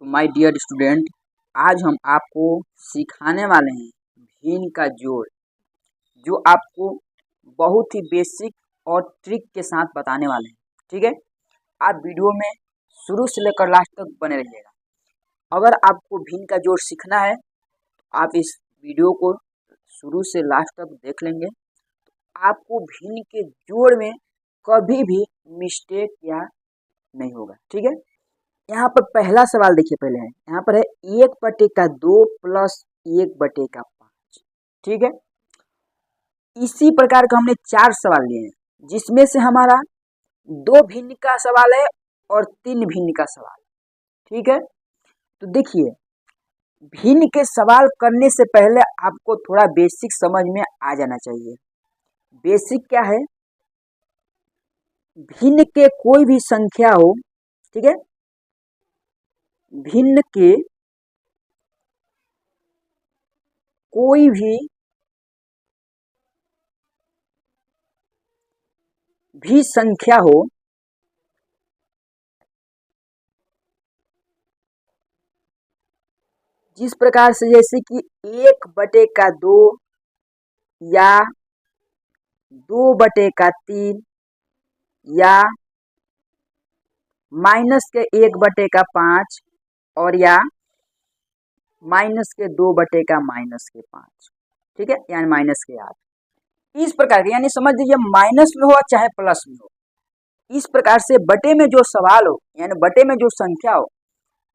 My dear student, आज हम आपको सिखाने वाले हैं भिन्न का जोड़, जो आपको बहुत ही बेसिक और ट्रिक के साथ बताने वाले हैं। ठीक है, आप वीडियो में शुरू से लेकर लास्ट तक बने रहिएगा। अगर आपको भिन्न का जोड़ सीखना है तो आप इस वीडियो को शुरू से लास्ट तक देख लेंगे, तो आपको भिन्न के जोड़ में कभी भी मिस्टेक या नहीं होगा। ठीक है, यहाँ पर पहला सवाल देखिए, पहले है यहाँ पर है 1/2 प्लस 1/5। ठीक है, इसी प्रकार का हमने 4 सवाल लिए हैं, जिसमें से हमारा 2 भिन्न का सवाल है और 3 भिन्न का सवाल। ठीक है, तो देखिए, भिन्न के सवाल करने से पहले आपको थोड़ा बेसिक समझ में आ जाना चाहिए। बेसिक क्या है? भिन्न के कोई भी संख्या हो, ठीक है, भिन्न के कोई भी संख्या हो, जिस प्रकार से जैसे कि 1/2 या 2/3 या -1/5 और या -2/-5। ठीक है, यानी -8। इस प्रकार के, यानी समझ लीजिए माइनस में हो चाहे प्लस में हो, इस प्रकार से बटे में जो सवाल हो, यानी बटे में जो संख्या हो,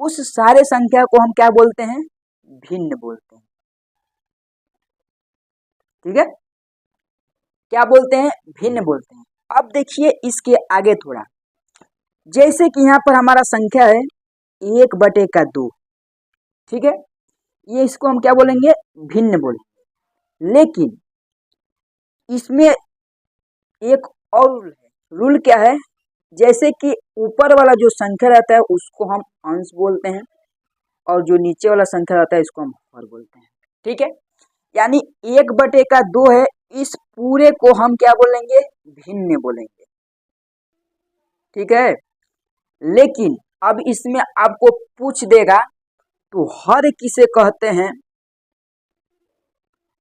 उस सारे संख्या को हम क्या बोलते हैं? भिन्न बोलते हैं। ठीक है, क्या बोलते हैं? भिन्न बोलते हैं। अब देखिए इसके आगे थोड़ा, जैसे कि यहाँ पर हमारा संख्या है 1/2। ठीक है, ये इसको हम क्या बोलेंगे? भिन्न बोलेंगे। लेकिन इसमें एक और रूल है। रूल क्या है? जैसे कि ऊपर वाला जो संख्या रहता है उसको हम अंश बोलते हैं, और जो नीचे वाला संख्या रहता है इसको हम हर बोलते हैं। ठीक है, यानी 1/2 है, इस पूरे को हम क्या बोलेंगे? भिन्न बोलेंगे। ठीक है, लेकिन अब इसमें आपको पूछ देगा तो हर किसे कहते हैं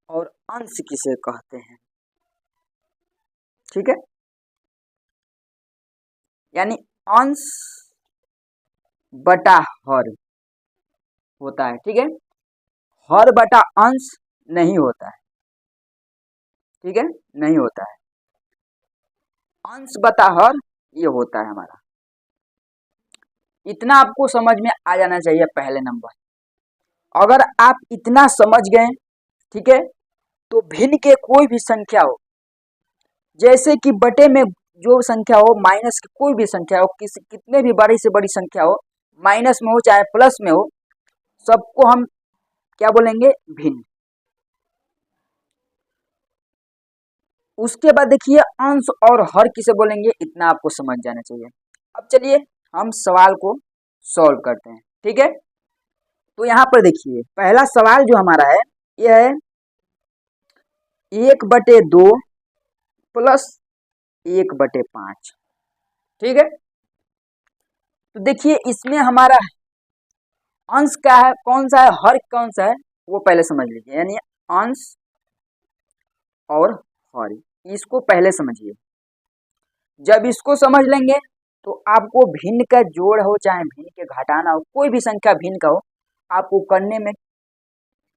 और अंश किसे कहते हैं। ठीक है, यानी अंश बटा हर होता है। ठीक है, हर बटा अंश नहीं होता है। ठीक है, नहीं होता है, अंश बटा हर ये होता है हमारा। इतना आपको समझ में आ जाना चाहिए पहले नंबर। अगर आप इतना समझ गए, ठीक है, तो भिन्न के कोई भी संख्या हो, जैसे कि बटे में जो संख्या हो, माइनस की कोई भी संख्या हो, कितने भी बड़ी से बड़ी संख्या हो, माइनस में हो चाहे प्लस में हो, सबको हम क्या बोलेंगे? भिन्न। उसके बाद देखिए अंश और हर किसे बोलेंगे, इतना आपको समझ जाना चाहिए। अब चलिए हम सवाल को सॉल्व करते हैं। ठीक है, तो यहाँ पर देखिए पहला सवाल जो हमारा है यह है 1/2 प्लस 1/5। ठीक है, तो देखिए इसमें हमारा अंश क्या है, कौन सा है, हर कौन सा है, वो पहले समझ लीजिए। यानी अंश और हर, इसको पहले समझिए। जब इसको समझ लेंगे तो आपको भिन्न का जोड़ हो चाहे भिन्न के घटाना हो, कोई भी संख्या भिन्न का हो, आपको करने में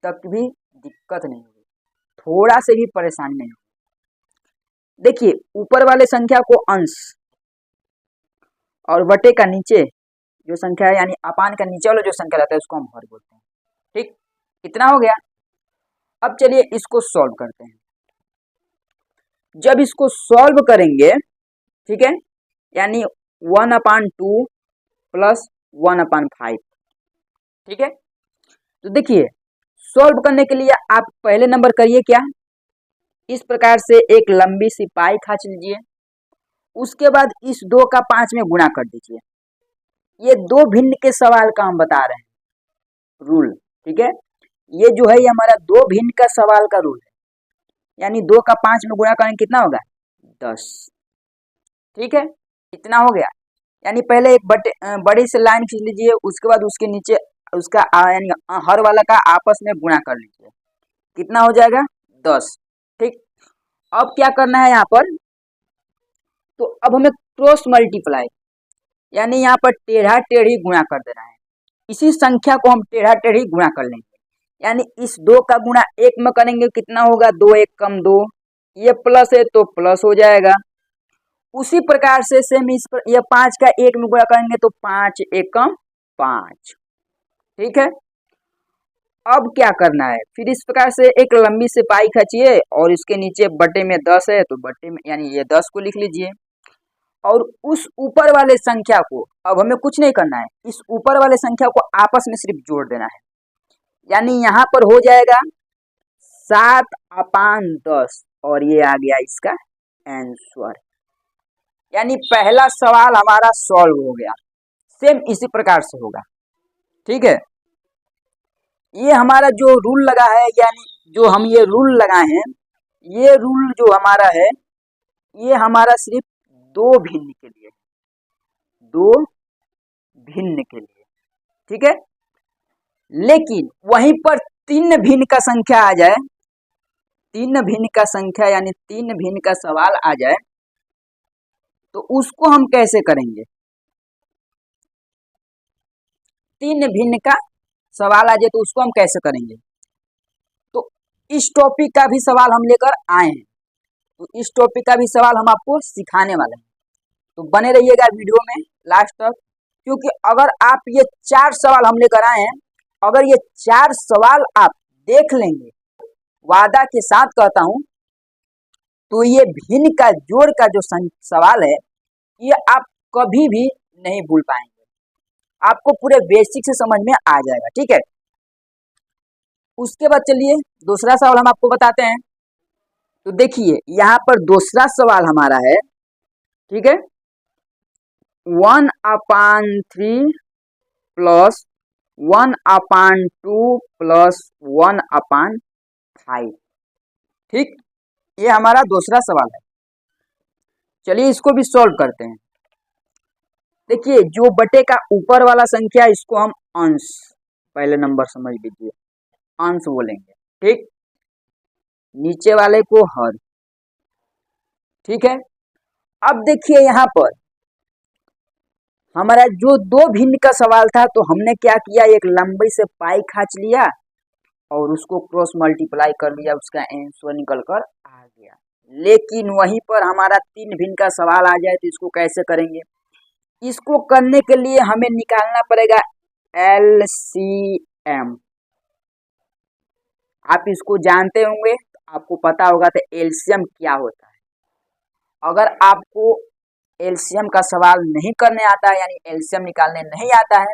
तक भी दिक्कत नहीं होगी, थोड़ा से भी परेशानी नहीं होगी। देखिए ऊपर वाले संख्या को अंश और बटे का नीचे जो संख्या है, यानी अपान का नीचे वाला जो संख्या रहता है उसको हम हर बोलते हैं। ठीक, इतना हो गया। अब चलिए इसको सॉल्व करते हैं। जब इसको सॉल्व करेंगे, ठीक है, यानी 1/2 प्लस 1/5। ठीक है, तो देखिए सॉल्व करने के लिए आप पहले नंबर करिए क्या, इस प्रकार से एक लंबी सी पाई खींच लीजिए। उसके बाद इस 2 का 5 में गुणा कर दीजिए। ये 2 भिन्न के सवाल का हम बता रहे हैं रूल। ठीक है, ये जो है ये हमारा 2 भिन्न का सवाल का रूल है, यानी 2 का 5 में गुणा करेंगे कितना होगा? 10। ठीक है, इतना हो गया। यानी पहले एक बड़ी से लाइन खींच लीजिए, उसके बाद उसके नीचे उसका यानी हर वाला का आपस में गुणा कर लीजिए, कितना हो जाएगा 10। ठीक, अब क्या करना है यहाँ पर, तो अब हमें क्रॉस मल्टीप्लाई यानी यहाँ पर टेढ़ा टेढ़ी गुणा कर देना है। इसी संख्या को हम टेढ़ा टेढ़ी गुणा कर लेंगे, यानी इस 2 का गुणा 1 में करेंगे, कितना होगा 2 1 कम 2, ये प्लस है तो प्लस हो जाएगा। उसी प्रकार से सेम इस पर ये 5 का 1 में गुणा करेंगे तो 5 1 कम 5। ठीक है, अब क्या करना है, फिर इस प्रकार से एक लंबी से पाई खींचिए और इसके नीचे बटे में 10 है तो बटे में यानी ये 10 को लिख लीजिए, और उस ऊपर वाले संख्या को अब हमें कुछ नहीं करना है, इस ऊपर वाले संख्या को आपस में सिर्फ जोड़ देना है, यानी यहाँ पर हो जाएगा 7/10 और ये आ गया इसका आंसर। यानी पहला सवाल हमारा सॉल्व हो गया। सेम इसी प्रकार से होगा। ठीक है, ये हमारा जो रूल लगा है, यानी जो हम ये रूल लगाए हैं, ये रूल जो हमारा है ये हमारा सिर्फ 2 भिन्न के लिए, 2 भिन्न के लिए। ठीक है, लेकिन वहीं पर 3 भिन्न का संख्या आ जाए, 3 भिन्न का संख्या यानी 3 भिन्न का सवाल आ जाए तो उसको हम कैसे करेंगे। 3 भिन्न का सवाल आ जाए तो उसको हम कैसे करेंगे, तो इस टॉपिक का भी सवाल हम लेकर आए हैं, तो इस टॉपिक का भी सवाल हम आपको सिखाने वाले हैं, तो बने रहिएगा वीडियो में लास्ट तक, क्योंकि अगर आप ये 4 सवाल हम लेकर आए हैं, अगर ये 4 सवाल आप देख लेंगे, वादा के साथ कहता हूं, तो ये भिन्न का जोड़ का जो सवाल है ये आप कभी भी नहीं भूल पाएंगे, आपको पूरे बेसिक से समझ में आ जाएगा। ठीक है, उसके बाद चलिए दूसरा सवाल हम आपको बताते हैं। तो देखिए यहाँ पर दूसरा सवाल हमारा है, ठीक है, 1/3 प्लस 1/2 प्लस 1/5। ठीक, ये हमारा दूसरा सवाल है। चलिए इसको भी सॉल्व करते हैं। देखिए जो बटे का ऊपर वाला संख्या इसको हम अंश पहले नंबर समझ लीजिए, अंश बोलेंगे। ठीक, नीचे वाले को हर। ठीक है, अब देखिए यहाँ पर हमारा जो 2 भिन्न का सवाल था, तो हमने क्या किया, एक लंबी से पाई खींच लिया और उसको क्रॉस मल्टीप्लाई कर लिया, उसका आंसर निकल कर आ गया। लेकिन वहीं पर हमारा 3 भिन्न का सवाल आ जाए तो इसको कैसे करेंगे, इसको करने के लिए हमें निकालना पड़ेगा LCM। आप इसको जानते होंगे, आपको पता होगा तो एलसीएम क्या होता है। अगर आपको एलसीएम का सवाल नहीं करने आता है, यानी एलसीएम निकालने नहीं आता है,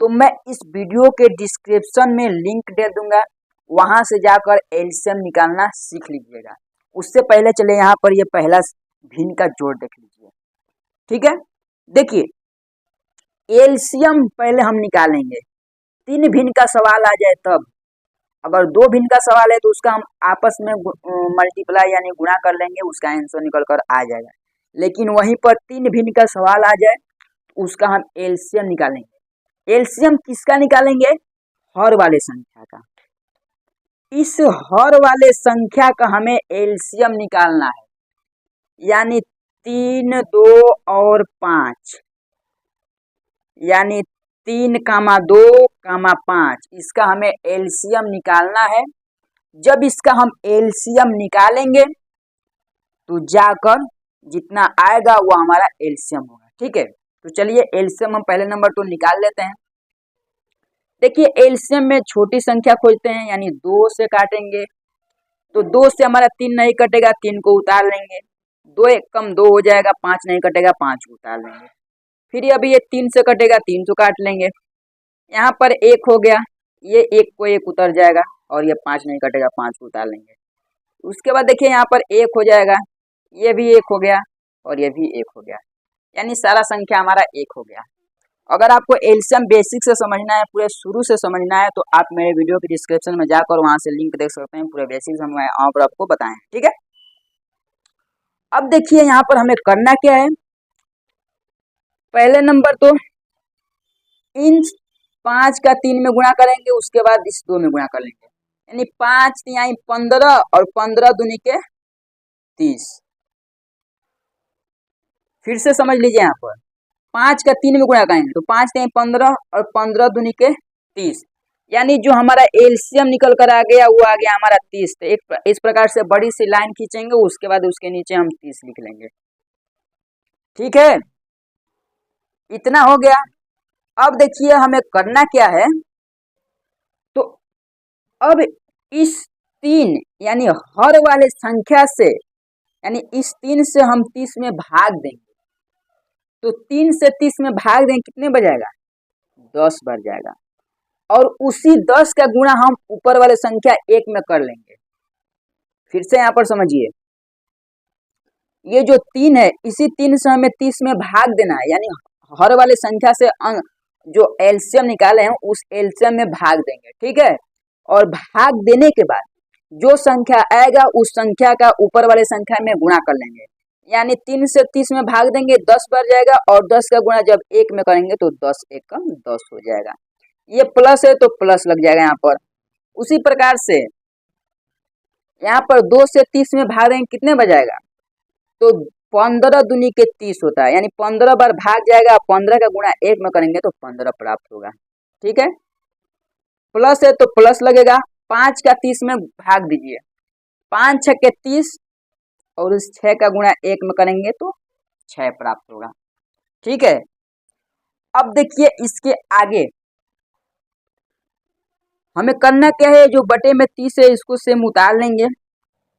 तो मैं इस वीडियो के डिस्क्रिप्शन में लिंक दे दूंगा, वहां से जाकर एलसीएम निकालना सीख लीजिएगा। उससे पहले चले यहाँ पर ये पहला भिन्न का जोड़ देख लीजिए। ठीक है, देखिए एलसीएम पहले हम निकालेंगे, 3 भिन्न का सवाल आ जाए तब। अगर 2 भिन्न का सवाल है तो उसका हम आपस में मल्टीप्लाई यानी गुणा कर लेंगे, उसका आंसर निकल कर आ जाएगा। लेकिन वहीं पर 3 भिन्न का सवाल आ जाए तो उसका हम एलसीएम निकालेंगे। एलसीएम किसका निकालेंगे, हर वाले संख्या का। इस हर वाले संख्या का हमें एलसीएम निकालना है, यानी 3 2 और 5, यानी 3, 2, 5, इसका हमें एलसीएम निकालना है। जब इसका हम एलसीएम निकालेंगे तो जाकर जितना आएगा वो हमारा एलसीएम होगा। ठीक है, तो चलिए एलसीएम हम पहले नंबर तो निकाल लेते हैं। देखिए एलसीएम में छोटी संख्या खोजते हैं, यानी 2 से काटेंगे तो 2 से हमारा 3 नहीं कटेगा, 3 को उतार लेंगे, 2 1 कम 2 हो जाएगा, 5 नहीं कटेगा, 5 को उतार लेंगे। फिर अभी ये 3 से कटेगा, 3 से काट लेंगे, यहाँ पर 1 हो गया, ये 1 को 1 उतर जाएगा और ये 5 नहीं कटेगा, 5 को उतार लेंगे। उसके बाद देखिए यहाँ पर 1 हो जाएगा, ये भी 1 हो गया और ये भी 1 हो गया, यानी सारा संख्या हमारा 1 हो गया। अगर आपको एलसीएम बेसिक से समझना है, पूरे शुरू से समझना है, तो आप मेरे वीडियो के डिस्क्रिप्शन में जाकर वहां से लिंक देख सकते हैं, पूरे बेसिक्स हम वहां पर आपको बताएं। ठीक है, अब देखिए यहाँ पर हमें करना क्या है, पहले नंबर तो इन 5 का 3 में गुणा करेंगे, उसके बाद इस 2 में गुणा कर लेंगे, यानी 5 तिहाई 15 और 15 दूनी के 30। फिर से समझ लीजिए, यहाँ पर 5 का 3 में गुणा करेंगे तो 5 तिहाई 15 और 15 दूनी के 30, यानी जो हमारा एलसीएम निकल कर आ गया वो आ गया हमारा 30। तो एक इस प्रकार से बड़ी सी लाइन खींचेंगे, उसके बाद उसके नीचे हम 30 लिख लेंगे। ठीक है, इतना हो गया। अब देखिए हमें करना क्या है, तो अब इस 3 यानी हर वाले संख्या से, यानी इस 3 से हम 30 में भाग देंगे, तो 3 से 30 में भाग देंगे, कितने बढ़ जाएगा? 10 बढ़ जाएगा। और उसी 10 का गुणा हम ऊपर वाले संख्या 1 में कर लेंगे। फिर से यहाँ पर समझिए, ये जो 3 है, इसी 3 से हमें 30 में भाग देना है, यानी हर वाले संख्या से जो एलसीएम निकाले हैं उस एलसीएम में भाग देंगे। ठीक है, और भाग देने के बाद जो संख्या आएगा उस संख्या का ऊपर वाले संख्या में गुणा कर लेंगे, यानी 3 से 30 में भाग देंगे, 10 बढ़ जाएगा, और 10 का गुणा जब 1 में करेंगे तो 10 1 का 10 हो जाएगा। ये प्लस है तो प्लस लग जाएगा यहाँ पर। उसी प्रकार से यहाँ पर 2 से 30 में भाग देंगे, कितने बजाएगा? तो 15 दूनी के 30 होता है, यानी 15 बार भाग जाएगा, 15 का गुणा 1 में करेंगे तो 15 प्राप्त होगा। ठीक है, प्लस है तो प्लस लगेगा। 5 का 30 में भाग दीजिए, 5 6 के 30, और उस 6 का गुणा 1 में करेंगे तो 6 प्राप्त होगा। ठीक है, अब देखिए इसके आगे हमें करना क्या है, जो बटे में 30 है इसको सेम उतार लेंगे।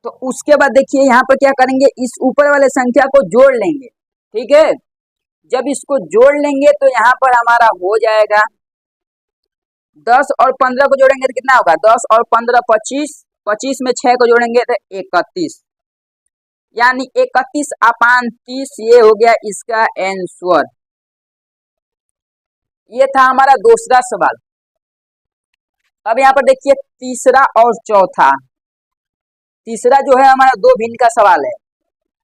तो उसके बाद देखिए यहाँ पर क्या करेंगे, इस ऊपर वाले संख्या को जोड़ लेंगे। ठीक है, जब इसको जोड़ लेंगे तो यहाँ पर हमारा हो जाएगा 10 और 15 को जोड़ेंगे तो कितना होगा? 10 और 15 25, 25 में 6 को जोड़ेंगे तो 31, यानी 31/30। ये हो गया इसका आंसर। ये था हमारा दूसरा सवाल। अब यहाँ पर देखिए तीसरा और चौथा। तीसरा जो है हमारा 2 भिन्न का सवाल है,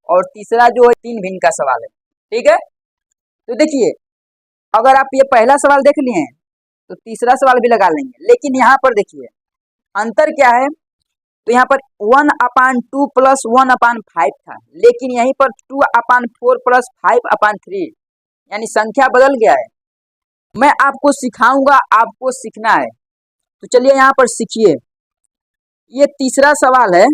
और तीसरा जो है 3 भिन्न का सवाल है। ठीक है, तो देखिए अगर आप ये पहला सवाल देख लिए हैं तो तीसरा सवाल भी लगा लेंगे, लेकिन यहाँ पर देखिए अंतर क्या है। तो यहाँ पर 1/2 प्लस 1/5 था, लेकिन यहीं पर 2/4 प्लस 5/3, यानी संख्या बदल गया है। मैं आपको सिखाऊंगा, आपको सीखना है, तो चलिए यहाँ पर सीखिए। ये तीसरा सवाल है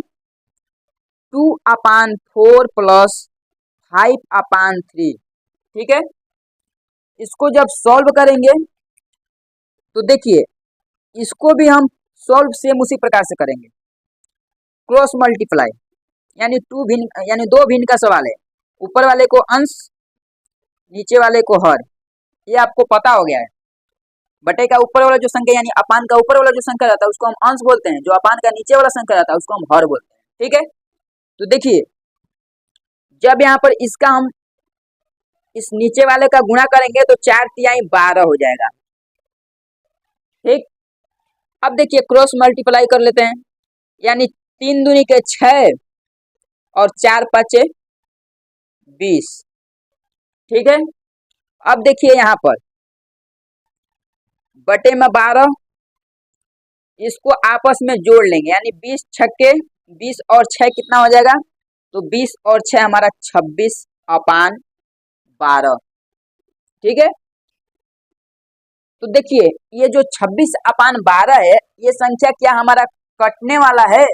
2/4 प्लस 5/3। ठीक है, इसको जब सॉल्व करेंगे तो देखिए इसको भी हम सॉल्व सेम उसी प्रकार से करेंगे, क्रॉस मल्टीप्लाई, यानी 2 भिन्न का सवाल है। ऊपर वाले को अंश, नीचे वाले को हर, ये आपको पता हो गया है। बटे का ऊपर वाला जो संख्या यानी अपान का ऊपर वाला जो संख्या रहता है उसको हम अंश बोलते हैं, जो अपान का नीचे वाला संख्या रहता है उसको हम हर बोलते हैं। ठीक है, तो देखिए जब यहाँ पर इसका हम इस नीचे वाले का गुणा करेंगे तो 4 तिहाई 12 हो जाएगा। ठीक, अब देखिए क्रॉस मल्टीप्लाई कर लेते हैं, यानी 3 दूनी के 6 और 4 5 20। ठीक है, अब देखिए यहाँ पर बटे में 12, इसको आपस में जोड़ लेंगे, यानी 20 छक्के 20 और 6 कितना हो जाएगा? तो 20 और 6 हमारा 26/12। ठीक है, तो देखिए ये जो 26/12 है, ये संख्या क्या हमारा कटने वाला है।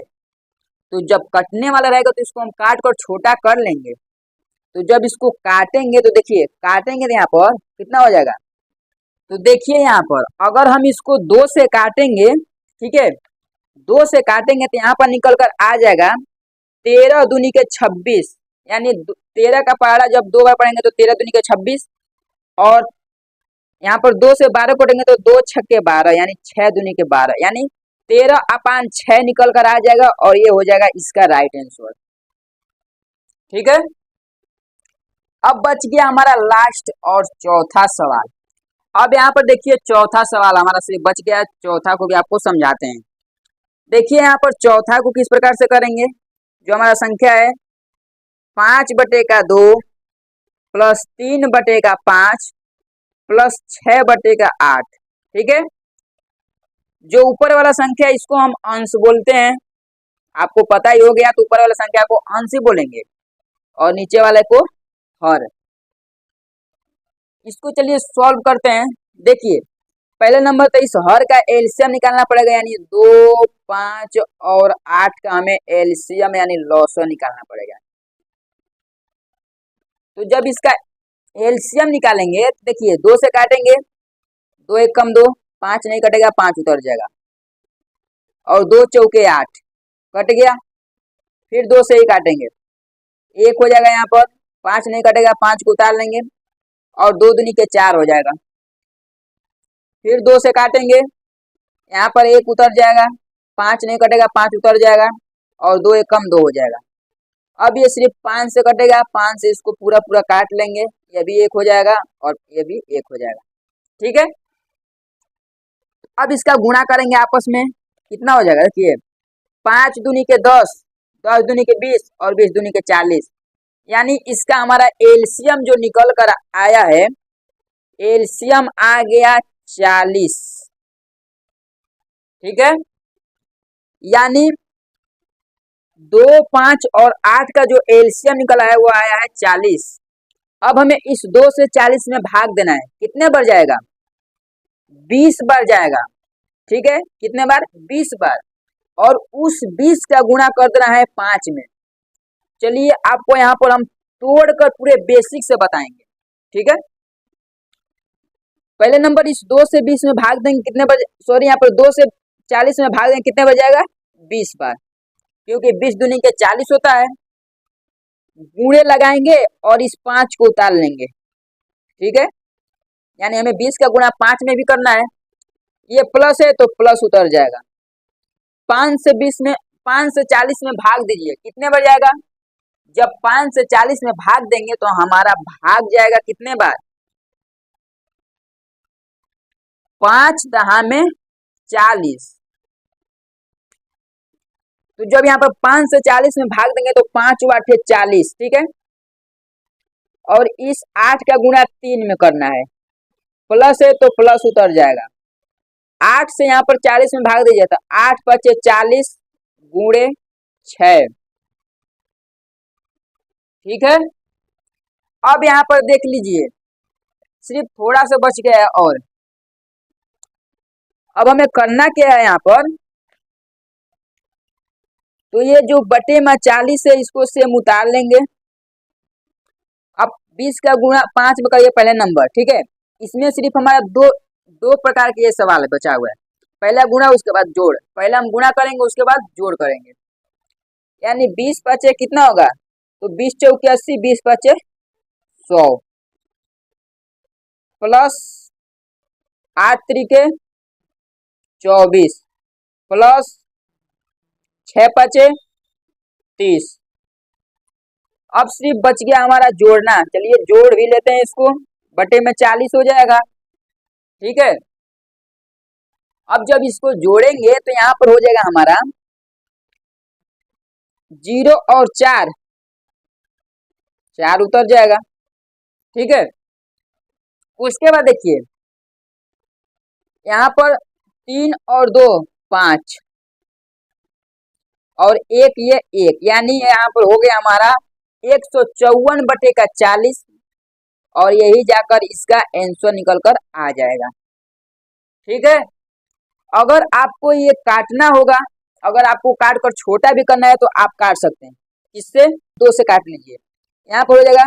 तो जब कटने वाला रहेगा तो इसको हम काट कर छोटा कर लेंगे। तो जब इसको काटेंगे तो देखिए काटेंगे तो यहाँ पर कितना हो जाएगा? तो देखिए यहाँ पर अगर हम इसको 2 से काटेंगे, ठीक है, 2 से काटेंगे तो यहाँ पर निकल कर आ जाएगा 13 दूनी के 26, यानी 13 का पहाड़ा जब 2 बार पढ़ेंगे तो 13 दूनी के 26, और यहाँ पर 2 से 12 कटेंगे तो 2 छक्के 12, यानी 6 दूनी के 12, यानी 13/6 निकल कर आ जाएगा, और ये हो जाएगा इसका राइट आंसर। ठीक है, अब बच गया हमारा लास्ट और चौथा सवाल। अब यहाँ पर देखिए चौथा सवाल हमारा से बच गया, चौथा को भी आपको समझाते हैं। देखिए यहाँ पर चौथा को किस प्रकार से करेंगे, जो हमारा संख्या है 5/2 प्लस 3/5 प्लस 6/8। ठीक है, जो ऊपर वाला संख्या इसको हम अंश बोलते हैं, आपको पता ही हो गया, तो ऊपर वाला संख्या को अंश ही बोलेंगे और नीचे वाले को हर। इसको चलिए सॉल्व करते हैं। देखिए, पहले नंबर तो इस हर का एलसीएम निकालना पड़ेगा, यानी 2, 5 और 8 का हमें एलसीएम यानी लॉसर निकालना पड़ेगा। तो जब इसका एलसीएम निकालेंगे, देखिए 2 से काटेंगे, 2 एक कम 2, 5 नहीं कटेगा, 5 उतर जाएगा, और 2 चौके 8 कट गया। फिर 2 से ही काटेंगे, 1 हो जाएगा यहाँ पर, 5 नहीं कटेगा, 5 को उतार लेंगे, और 2 दूनी के 4 हो जाएगा। फिर 2 से काटेंगे, यहाँ पर 1 उतर जाएगा, 5 नहीं कटेगा, 5 उतर जाएगा, और 2 एक कम 2 हो जाएगा। अब ये सिर्फ 5 से कटेगा, 5 से इसको पूरा पूरा काट लेंगे, ये भी 1 हो जाएगा और ये भी 1 हो जाएगा। ठीक है, अब इसका गुणा करेंगे आपस में, कितना हो जाएगा, देखिए 5 दूनी के 10, 10 दूनी के 20 और 20 दूनी के 40, यानी इसका हमारा एलसीएम जो निकल कर आया है, एलसीएम आ गया 40। ठीक है, यानी 2, 5 और 8 का जो एलसीएम निकला है वो आया है 40। अब हमें इस 2 से 40 में भाग देना है, कितने बार जाएगा, 20 बार जाएगा। ठीक है, कितने बार, 20 बार, और उस 20 का गुणा कर देना है 5 में। चलिए आपको यहाँ पर हम तोड़कर पूरे बेसिक से बताएंगे। ठीक है, पहले नंबर इस 2 से 20 में भाग देंगे, कितने बार, सॉरी यहाँ पर 2 से 40 में भाग देंगे, कितने बार जाएगा, 20 बार, क्योंकि 20 दूनी के 40 होता है। गुणे लगाएंगे और इस 5 को उतार लेंगे। ठीक है, यानी हमें 20 का गुणा 5 में भी करना है, ये प्लस है तो प्लस उतर जाएगा। 5 से 20 में, 5 से 40 में भाग दीजिए, कितने बार जाएगा, जब 5 से 40 में भाग देंगे तो हमारा भाग जाएगा कितने बार, 5 दहा में 40। तो जब यहाँ पर 5 से 40 में भाग देंगे तो 5 × 8 = 40। ठीक है, और इस 8 का गुणा 3 में करना है, प्लस है तो प्लस उतर जाएगा। 8 से यहाँ पर 40 में भाग दीजिए तो 8 × 5 = 40 गुणे 6। ठीक है, अब यहाँ पर देख लीजिए, सिर्फ थोड़ा सा बच गया है, और अब हमें करना क्या है यहाँ पर, तो ये जो बटे में 40 है इसको सेम उतार लेंगे। अब 20 का गुणा 5 में करिए पहले नंबर। ठीक है, इसमें सिर्फ हमारा दो प्रकार के ये सवाल है बचा हुआ है, पहला गुणा उसके बाद जोड़। पहले हम गुणा करेंगे उसके बाद जोड़ करेंगे, यानी 20 × 5 कितना होगा, तो 20 × 4 = 80, 20 × 5 = 100, प्लस 8 × 3 = 24, प्लस 6 × 5 = 30। अब सिर्फ बच गया हमारा जोड़ना, चलिए जोड़ भी लेते हैं इसको, बटे में 40 हो जाएगा। ठीक है, अब जब इसको जोड़ेंगे तो यहाँ पर हो जाएगा हमारा 0 और 4, 4 उतर जाएगा। ठीक है, उसके बाद देखिए यहाँ पर 3 और 2 5 और 1 ये 1, यानी यहाँ पर हो गया हमारा 154/40, और यही जाकर इसका आंसर निकल कर आ जाएगा। ठीक है, अगर आपको ये काटना होगा, अगर आपको काट कर छोटा भी करना है तो आप काट सकते हैं, इससे 2 से काट लीजिए, यहाँ पर हो जाएगा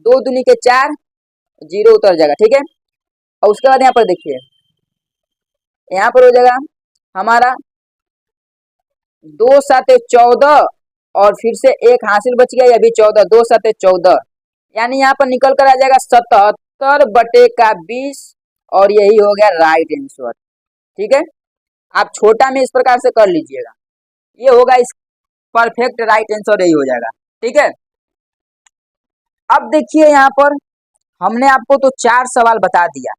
2 दूनी के 4, 0 उतर जाएगा। ठीक है, और उसके बाद यहाँ पर देखिए, यहाँ पर हो जाएगा हमारा 2 × 7 = 14, और फिर से एक हासिल बच गया, ये भी 14, 2 × 7 = 14, यानी यहाँ पर निकल कर आ जाएगा 77/20, और यही हो गया राइट आंसर। ठीक है, आप छोटा में इस प्रकार से कर लीजिएगा, ये होगा इस परफेक्ट राइट आंसर, यही हो जाएगा। ठीक है, अब देखिए यहाँ पर हमने आपको तो 4 सवाल बता दिया,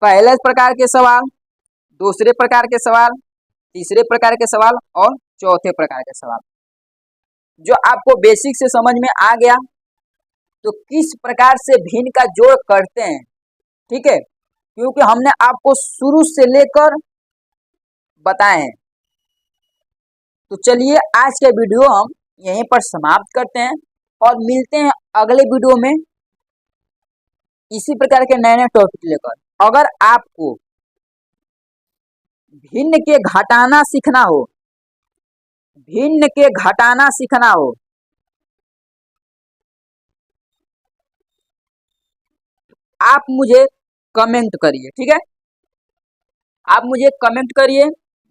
पहले प्रकार के सवाल, दूसरे प्रकार के सवाल, तीसरे प्रकार के सवाल और चौथे प्रकार के सवाल, जो आपको बेसिक से समझ में आ गया। तो किस प्रकार से भिन्न का जोड़ करते हैं, ठीक है, क्योंकि हमने आपको शुरू से लेकर बताए हैं। तो चलिए आज का वीडियो हम यहीं पर समाप्त करते हैं और मिलते हैं अगले वीडियो में इसी प्रकार के नए नए टॉपिक लेकर। अगर आपको भिन्न के घटाना सीखना हो, भिन्न के घटाना सीखना हो, आप मुझे कमेंट करिए, ठीक है, आप मुझे कमेंट करिए,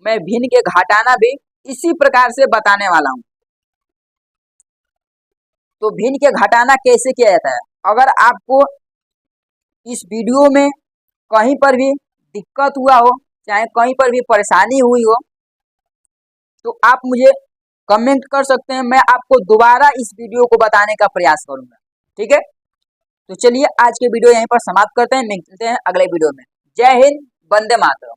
मैं भिन्न के घटाना भी इसी प्रकार से बताने वाला हूं। तो भिन्न के घटाना कैसे किया जाता है, अगर आपको इस वीडियो में कहीं पर भी दिक्कत हुआ हो, चाहे कहीं पर भी परेशानी हुई हो, तो आप मुझे कमेंट कर सकते हैं, मैं आपको दोबारा इस वीडियो को बताने का प्रयास करूंगा, ठीक है। तो चलिए आज के वीडियो यहीं पर समाप्त करते हैं, मिलते हैं अगले वीडियो में। जय हिंद, वंदे मातरम।